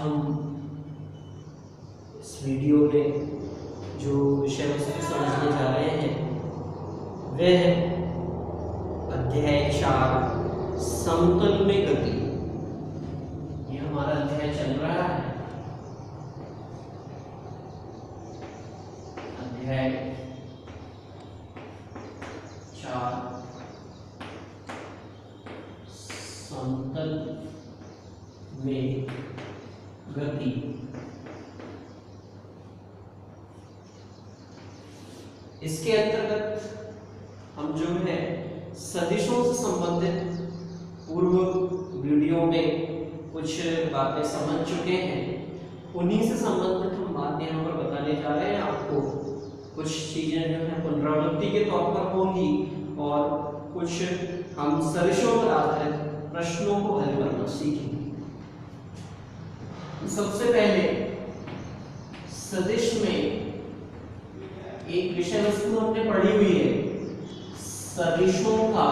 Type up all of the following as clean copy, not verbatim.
हम इस वीडियो में जो विषय वस्तु समझने जा रहे हैं वह है अध्याय 4 समतल में गति। ये हमारा अध्याय चल रहा है, अध्याय 4 समतल में गति। इसके अंतर्गत हम जो है सदिशों से संबंधित पूर्व वीडियो में कुछ बातें समझ चुके हैं, उन्हीं से संबंधित हम बातें यहाँ पर बताने जा रहे हैं। आपको कुछ चीजें जो है पुनरावृत्ति के तौर पर होंगी और कुछ हम सदिशों पर आधारित प्रश्नों को हल करना सीखेंगे। सबसे पहले सदिश में एक विषय वस्तु हमने पढ़ी हुई है, सदिशों का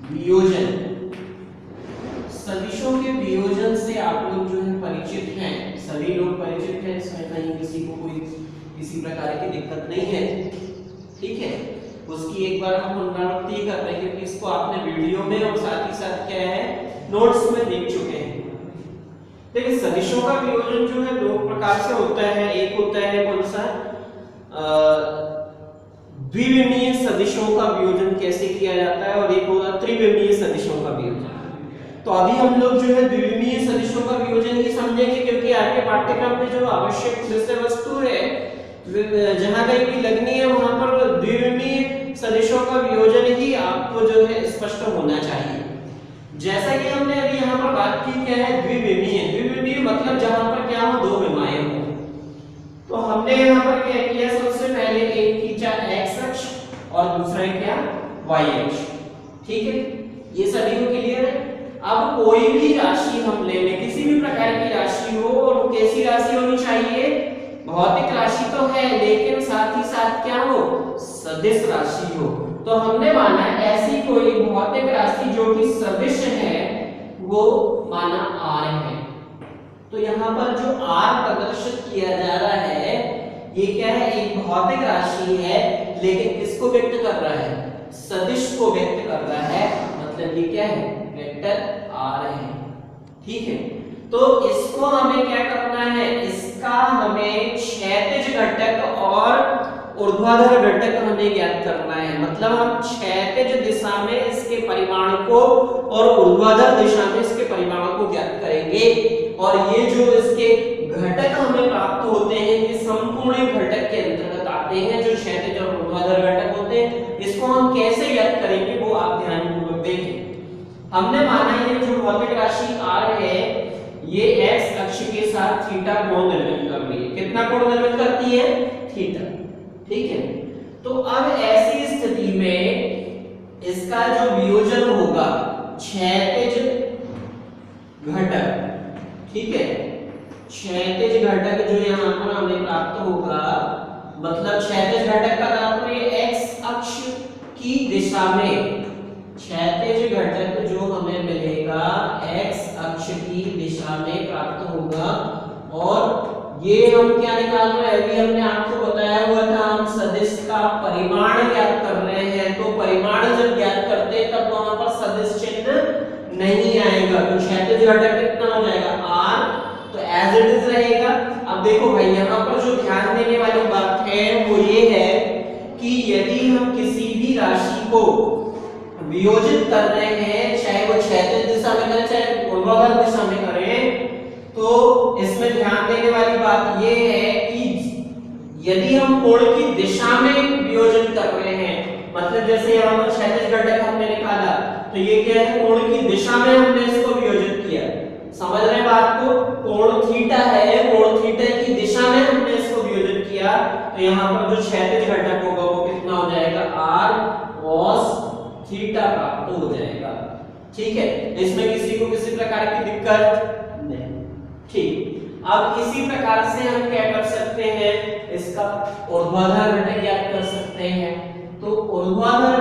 वियोजन। सदिशों के वियोजन से आप लोग जो है परिचित हैं, सभी लोग परिचित हैं, इसमें कहीं किसी को कोई किसी प्रकार की दिक्कत नहीं है, ठीक है। उसकी एक बार हम पुनरावृत्ति कर रहे हैं क्योंकि इसको आपने वीडियो में और साथ ही साथ क्या है नोट्स में देख चुके हैं। देखिए सदिशों का वियोजन जो है दो प्रकार से होता है। एक होता है कौन सा, द्विविमीय सदिशों का वियोजन कैसे किया जाता है, और एक होता त्रिविमीय सदिशों का वियोजन। तो अभी हम लोग जो है द्विविमीय सदिशों का वियोजन ही समझेंगे क्योंकि आगे पाठ्यक्रम में जो आवश्यक विषय वस्तु है जहां कहीं भी लगनी है वहां पर द्विविमीय सदिशों का वियोजन ही आपको जो है स्पष्ट होना चाहिए। जैसा कि हमने अभी यहाँ पर बात की क्या है द्विविमीय। द्विविमीय मतलब जहां पर क्या हो, दो विमाएं हो। तो हमने यहाँ पर क्या किया, सबसे पहले एक खींचा x अक्ष और दूसरा क्या y अक्ष, ठीक है। ये सभी को क्लियर है। अब कोई भी राशि हम ले लें, किसी भी प्रकार की राशि हो, और कैसी राशि होनी चाहिए, भौतिक राशि तो है लेकिन साथ ही साथ क्या हो, सदिश राशि हो। तो हमने माना ऐसी कोई भौतिक राशि जो कि सदिश है वो माना r है। तो यहाँ पर जो r प्रदर्शित किया जा रहा है ये क्या है, एक भौतिक राशि है लेकिन किसको व्यक्त कर रहा है, सदिश को व्यक्त कर रहा है। मतलब ये क्या है, वेक्टर r है, ठीक है। तो इसको हमें क्या करना है, इसका हमें क्षैतिज घटक और ऊर्ध्वाधर घटक हमें ज्ञात करना है। मतलब हम क्षैतिज दिशा में इसके परिमाण को और ऊर्ध्वाधर दिशा में इसके परिमाण को ज्ञात करेंगे। और ये जो इसके घटक हमें प्राप्त होते हैं ये समकोणीय घटक के अंतर्गत आते हैं, जो क्षैतिज और ऊर्ध्वाधर घटक होते हैं। इसको हम कैसे ज्ञात करेंगे वो आप ध्यानपूर्वक देखें। हमने माना ये जो भौतिक राशि r है ये x अक्ष के साथ थीटा कोण निर्मित कर रही है। कितना कोण निर्मित करती है, थीटा, ठीक है। तो अब ऐसी स्थिति में इसका जो वियोजन होगा क्षैतिज घटक, ठीक है, क्षैतिज घटक जो यहाँ पर हमें प्राप्त होगा, मतलब क्षैतिज घटक का तात्पर्य x अक्ष की दिशा में, क्षैतिज घटक जो हमें मिलेगा x अक्ष की दिशा में प्राप्त होगा। और ये हम क्या निकाल रहे हैं, अभी हमने आपको बताया हुआ था हम सदिश का परिमाण ज्ञात कर रहे हैं। तो परिमाण जब ज्ञात करते हैं तब वहां पर सदिश चिन्ह नहीं आएगा, तो क्षैतिज घटक कितना हो जाएगा r, तो एज इट इज रहेगा। अब देखो भाई यहाँ पर जो ध्यान देने वाली बात है वो ये है कि यदि हम किसी भी राशि को वियोजित कर रहे हैं, चाहे वो क्षैतिज दिशा में करें चाहे ऊर्ध्वाधर दिशा में करें, तो इसमें ध्यान देने वाली बात ये है कि यदि हम कोण की दिशा में वियोजन कर रहे हैं, मतलब जैसे यहाँ पर क्षैतिज घटक हमने निकाला तो ये क्या है, कोण की दिशा में हमने इसको वियोजित किया। समझ रहे हैं बात को, कोण थीटा है, कोण थीटा की दिशा में हमने इसको वियोजित किया। तो यहाँ पर जो क्षैतिज घटक होगा वो कितना हो जाएगा, r cos थीटा प्राप्त हो जाएगा, ठीक है। इसमें किसी को किसी प्रकार की दिक्कत नहीं, ठीक। अब इसी प्रकार से हम क्या कर सकते हैं, इसका ऊर्ध्वाधर घटक ज्ञात कर सकते हैं। तो ऊर्ध्वाधर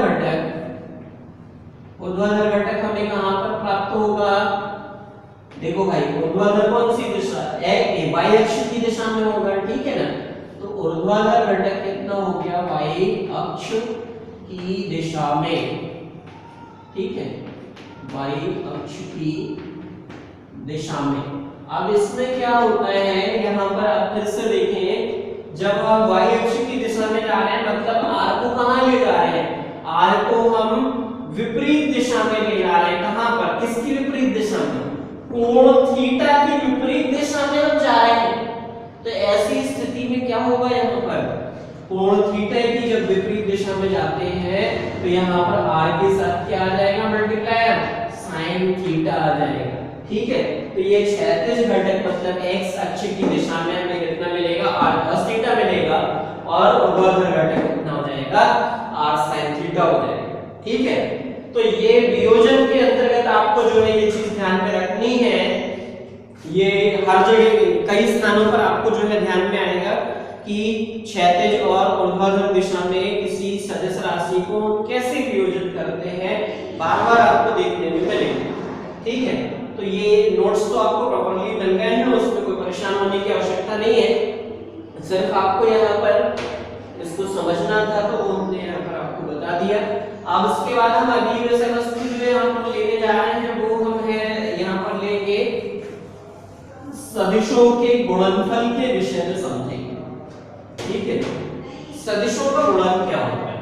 घटक हमें कहां पर प्राप्त होगा, देखो भाई ऊर्ध्वाधर कौन सी दिशा y अक्ष की दिशा में होगा, ठीक है ना। तो ऊर्ध्वाधर घटक कितना हो गया y अक्ष की दिशा में, ठीक है, y अक्ष की दिशा में। अब इसमें क्या होता है, यहाँ पर आप फिर से देखें, जब हम y अक्ष की दिशा में जा रहे हैं मतलब r को कहां ले जा रहे हैं, r को हम विपरीत दिशा में ले जा रहे हैं। कहां पर, किसकी विपरीत दिशा में, कोण थीटा की विपरीत दिशा में हम जा रहे हैं। तो ऐसी स्थिति में क्या होगा, यहाँ पर कोण थीटा की जब विपरीत दिशा में जाते हैं तो यहाँ पर r के साथ क्या आ जाएगा, मल्टीप्लायर sin थीटा आ जाएगा, ठीक है। तो ये क्षैतिज घटक मतलब x अक्ष की दिशा में हमें कितना मिलेगा, r cos थीटा मिलेगा, और ऊर्ध्वाधर घटक कितना हो जाएगा, r sin थीटा हो जाएगा, ठीक है। तो ये वियोजन के अंतर्गत आपको जो है ये चीज ध्यान में रखनी है, ये हर जगह कई स्थानों पर आपको जो है ध्यान में आएगा कि क्षैतिज और ऊर्ध्वाधर दिशा में किसी सदिश राशि को कैसे वियोजन करते हैं, बार-बार आपको देखने में मिलेगा, ठीक है। तो ये नोट्स तो आपको प्रॉपर्ली मिल गए हैं, उसमें कोई परेशान होने की आवश्यकता नहीं है, सिर्फ आपको यहाँ पर इसको समझना था तो हमने यहाँ पर आपको बता दिया। अब उसके बाद हम अगली विषय वस्तु जो यहाँ पर लेने जा रहे हैं वो हम है यहाँ पर लेंगे सदिशों के गुणनफल के विषय में समझेंगे, ठीक है। सदिशों का गुणन क्या होता है,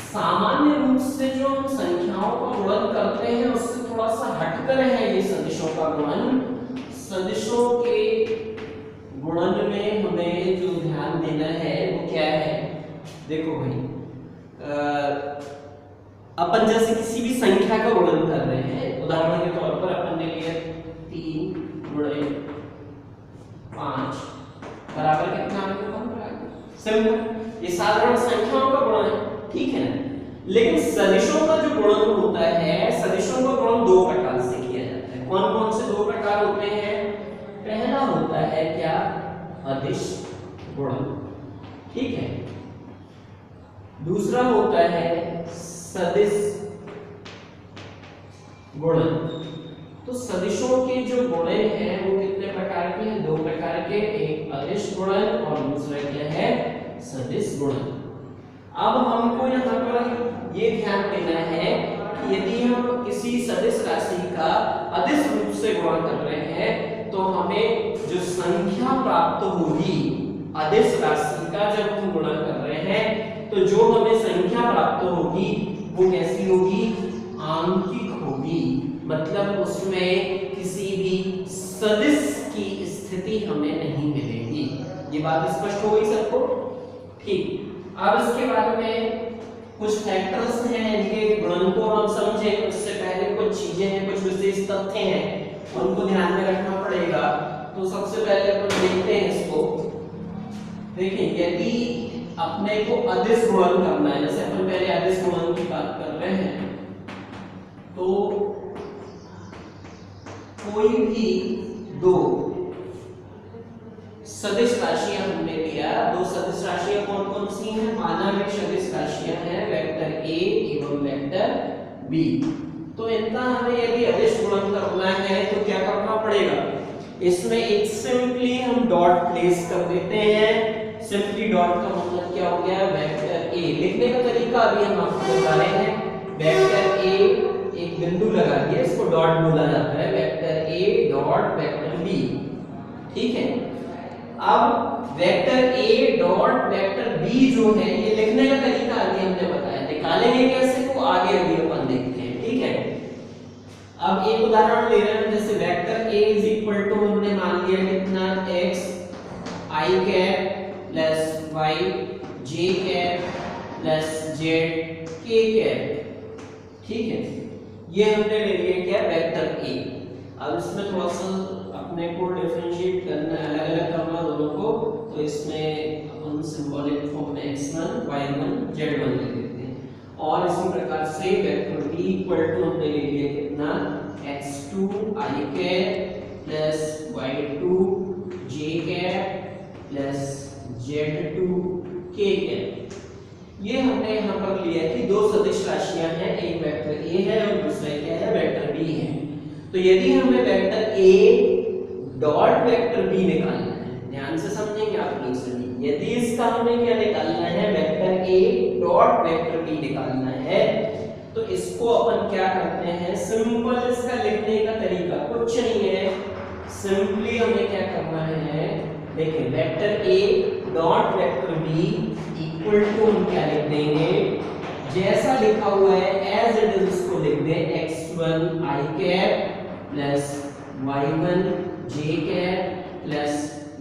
सामान्य रूप से जो हम संख्याओं का गुणन करते हैं उससे थोड़ा सा हटकर है ये सदिशों का गुणन। सदिशों के गुणन में हमें जो ध्यान देना है वो क्या है, देखो भाई अपन जैसे किसी भी संख्या का गुणन कर रहे हैं, उदाहरण के तौर पर अपन ने लिया 3 गुणे 5 बराबर कितना आएगा, सिंपल, ये साधारण संख्याओं का गुणन है, ठीक है ना। लेकिन सदिशों का जो गुणन होता है, सदिशों का गुणन दो प्रकार से किया जाता है। कौन कौन से दो प्रकार होते हैं, पहला होता है क्या, अदिश गुणन, ठीक है। दूसरा होता है सदिश गुणन। तो सदिशों के जो गुणन हैं वो कितने प्रकार के हैं, दो प्रकार के, एक अदिश गुणन और दूसरा क्या है, सदिश गुणन। अब हमको यहाँ पर ये ध्यान देना है कि यदि हम किसी सदिश राशि का अदिश रूप से गुणा कर रहे हैं तो हमें जो संख्या प्राप्त होगी अदिश राशि का, जब हम गुणा कर रहे हैं तो जो हमें संख्या प्राप्त होगी वो कैसी होगी, आंकिक होगी, मतलब उसमें किसी भी सदिश की स्थिति हमें नहीं मिलेगी। ये बात स्पष्ट हो गई सबको, ठीक। अब इसके बाद में कुछ फैक्टर्स हैं इनके गुणन को हम समझें, उससे पहले कुछ चीजें हैं, कुछ विशेष तथ्य हैं, उनको ध्यान में रखना पड़ेगा। तो सबसे पहले अपन देखते हैं इसको, देखिए यदि अपने को अदिश गुणन करना है, जैसे अपन पहले अदिश गुणन की बात कर रहे हैं, तो कोई भी दो सदिश राशियां हमने लिया, दो सदिश राशियां कौन कौन सी हैं, मानव सदिश राशियां हैं, वेक्टर a एवं वेक्टर b। तो इनका हमें यदि अदिश गुणन करना है तो क्या करना पड़ेगा, इसमें एक सिंपली हम डॉट प्लेस कर देते हैं। सिंपली डॉट का मतलब क्या हो गया, वेक्टर a, लिखने का तरीका अभी हम आपको बता रहे हैं। वेक्टर a एक बिंदु लगा दिया, इसको डॉट बोला जाता है, vector a dot vector b, ठीक है। अब vector a dot vector b जो है ये लिखने का तरीका अभी हमने बताया, निकालेंगे कैसे वो आगे अभी अपन देखते हैं, ठीक है। अब एक उदाहरण ले रहे हैं, जैसे vector a is equal to हमने मान लिया कितना, x i cap plus y j cap plus z k cap, ठीक है। ये हमने ले लिया क्या, वेक्टर a। अब इसमें थोड़ा सा अपने को डिफरेंशिएट करना है, अलग अलग करना दोनों को, तो इसमें अपन सिंबॉलिक फॉर्म में x1 y1 z1 ले लेते हैं। और इसी प्रकार से वेक्टर b इक्वल टू हमने ले लिया कितना, x2 i cap plus y2 j cap plus z2 k cap. ये हमने यहाँ पर लिया कि दो सदिश राशियां हैं, एक वेक्टर a है और दूसरा क्या है, वेक्टर b है। तो यदि हमें vector a dot vector b निकालना है, ध्यान से समझेंगे आप लोग सभी, यदि इसका हमें क्या निकालना है, vector a dot vector b निकालना है, तो इसको अपन क्या करते हैं, सिंपल इसका लिखने का तरीका कुछ नहीं है, सिंपली हमें क्या करना है, देखिए vector a dot vector b equal to हम क्या लिख देंगे, जैसा लिखा हुआ है एज इट इज उसको लिख दें, x1 i cap plus y1 j cap plus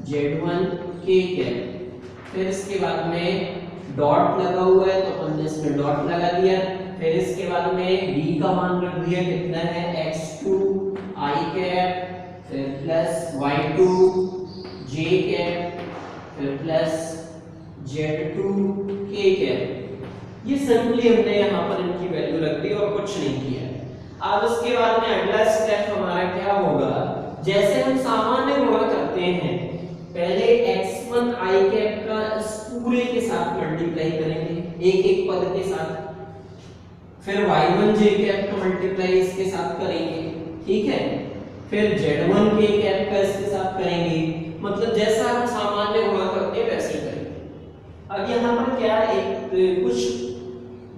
z1 k cap, फिर इसके बाद में डॉट लगा हुआ है तो हमने इसमें डॉट लगा दिया, फिर इसके बाद में b का मान रख दिया कितना है, x2 i कैप, फिर प्लस y2 j कैप, फिर प्लस z2 k कैप। ये सिंपली हमने यहाँ पर इनकी वैल्यू रख दी और कुछ नहीं किया। अब उसके बाद में अगला स्टेप हमारा क्या होगा, जैसे हम सामान्य गुणा करते हैं, पहले x1 i कैप का इस पूरे के साथ मल्टीप्लाई करेंगे एक एक पद के साथ, फिर y1 j कैप का मल्टीप्लाई इसके साथ करेंगे, ठीक है, फिर z1 k कैप का इसके साथ करेंगे, मतलब जैसा हम सामान्य गुणा करते हैं वैसे ही करेंगे। अब यहाँ पर क्या एक कुछ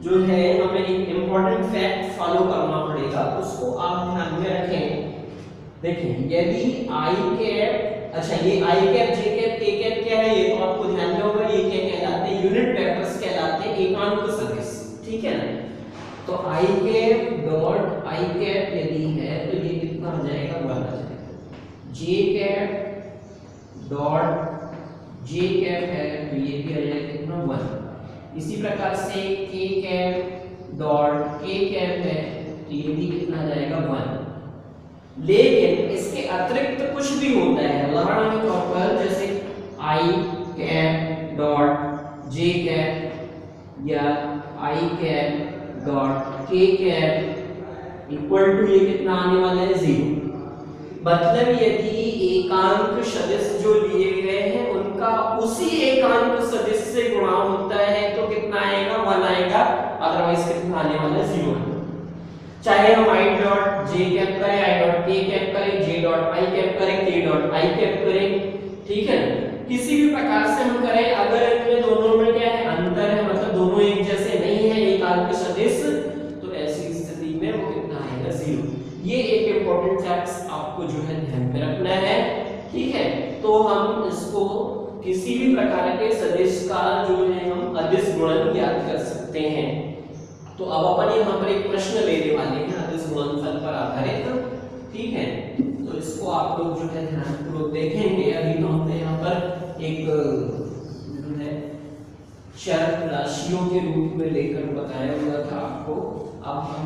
जो है हमें एक इंपॉर्टेंट फैक्ट फॉलो करना पड़ेगा, उसको आप ध्यान में रखें। देखिए यदि i कैप, अच्छा ये i cap j cap k cap क्या है, ये तो आपको ध्यान में होगा, ये क्या कहलाते हैं, यूनिट वेक्टर्स कहलाते हैं, एकांक सदिश, ठीक है ना। तो i cap dot i cap यदि है तो ये कितना हो जाएगा, 1 आ जाएगा, j cap dot j cap है तो ये भी आ जाएगा कितना, 1। इसी प्रकार से k cap dot k cap है तो ये भी कितना आ जाएगा, 1। लेकिन इसके अतिरिक्त कुछ भी होता है, उदाहरण के तौर पर जैसे i cap dot j cap या i cap dot k cap equal to ये कितना आने वाला है, 0। मतलब यदि एकांक सदिश जो लिए गए हैं उनका उसी एकांक सदिश से गुणा होता है तो कितना आएगा, 1 आएगा, अदरवाइज कितना आने वाला है, 0। चाहे हम i डॉट j कैप करें, i डॉट k कैप करें, j डॉट i कैप करें, k डॉट i कैप करें, ठीक है, किसी भी प्रकार से हम करें, अगर इनमें दोनों में क्या है, अंतर है, मतलब दोनों एक जैसे नहीं है एकांक सदिश, तो ऐसी स्थिति में वो कितना आएगा, 0। ये एक इंपॉर्टेंट फैक्ट आपको जो है ध्यान में रखना है, ठीक है। तो हम इसको किसी भी प्रकार के सदिश का जो है हम अदिश गुणन याद कर सकते हैं। तो अब अपन यहाँ पर एक प्रश्न लेने वाले हैं अदिश गुणनफल पर आधारित, ठीक है, तो इसको आप लोग जो है ध्यानपूर्वक देखेंगे। अभी तो हमने यहाँ पर एक जो है चर राशियों के रूप में लेकर बताया हुआ था आपको, अब हम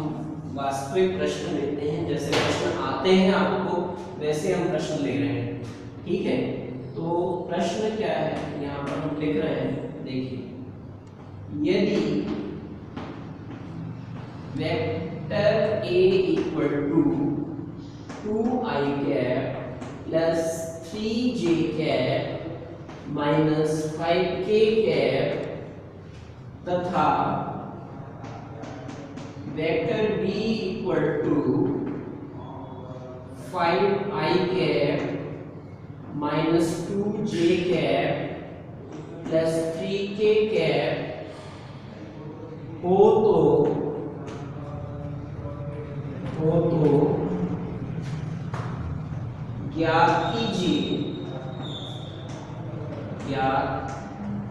वास्तविक प्रश्न लेते हैं, जैसे प्रश्न आते हैं आपको वैसे हम प्रश्न ले रहे हैं, ठीक है। तो प्रश्न क्या है यहाँ पर हम लिख रहे हैं, देखिए यदि vector a equal to 2i cap plus 3j cap minus 5k cap तथा vector b equal to 5i cap minus 2j cap plus 3k cap हो तो ज्ञात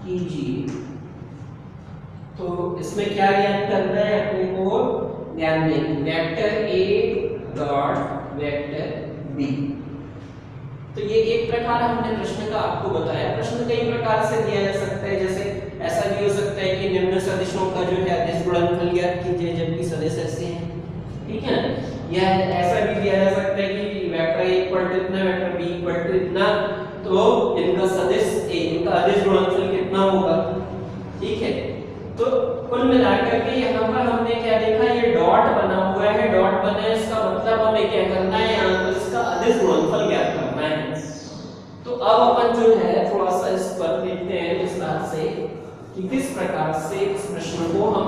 कीजिए। तो इसमें क्या ज्ञात करना है अपने को, ध्यान दें, vector a dot vector b। तो ये एक प्रकार हमने प्रश्न का आपको बताया। प्रश्न कई प्रकार से दिया जा सकता है, जैसे ऐसा भी हो सकता है कि निम्न सदिशों का जो है अदिश गुणनफल ज्ञात कीजिए जबकि सदिश ऐसे हैं, ठीक है। या ऐसा भी दिया जा सकता है कि वेक्टर a इक्वल टू इतना, वेक्टर b इक्वल टू इतना, तो इनका सदिश a, इनका अदिश गुणनफल कितना होगा, ठीक है। तो कुल मिलाकर के यहाँ पर हमने क्या देखा, ये डॉट बना हुआ है, डॉट बना है, इसका मतलब हमें क्या करना है, यहाँ पर इसका अदिश गुणनफल ज्ञात करना है। तो अब अपन जो है थोड़ा सा इस पर देखते हैं विस्तार से कि किस प्रकार से इस प्रश्न को हम